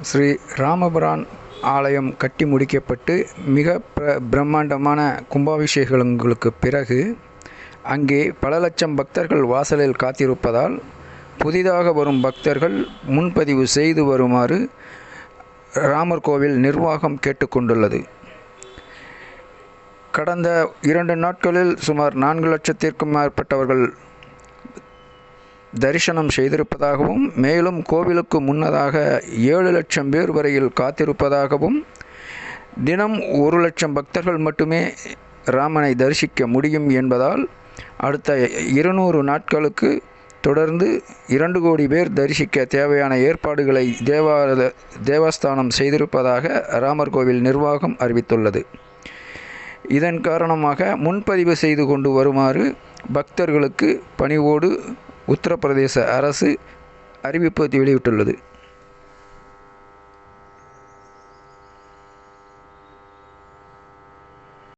ஸ்ரீ ராமபிரான் ஆலயம் கட்டி முடிக்கப்பட்டு மிக பிரம்மாண்டமான கும்பாபிஷேகங்களுக்கு பிறகு அங்கே பல லட்சம் பக்தர்கள் வாசலில் காத்திருப்பதால் புதிதாக வரும் பக்தர்கள் முன்பதிவு செய்து வருமாறு ராமர் கோவில் நிர்வாகம் கேட்டுக்கொண்டுள்ளது. கடந்த 2 நாட்களில் சுமார் 4 லட்சத்திற்கும் மேற்பட்டவர்கள் தரிசனம் செய்திருப்பதாகவும், மேலும் கோவிலுக்கு முன்னதாக 7 லட்சம் பேர் வரையில் காத்திருப்பதாகவும், தினம் 1 லட்சம் பக்தர்கள் மட்டுமே ராமனை தரிசிக்க முடியும் என்பதால் அடுத்த 200 நாட்களுக்கு தொடர்ந்து 2 கோடி பேர் தரிசிக்க தேவையான ஏற்பாடுகளை தேவஸ்தானம் செய்திருப்பதாக ராமர் கோவில் நிர்வாகம் அறிவித்துள்ளது. இதன் காரணமாக முன்பதிவு செய்து கொண்டு வருமாறு பக்தர்களுக்கு பணிவோடு உத்தரப்பிரதேச அரசு அறிவிப்பு வெளியிட்டுள்ளது.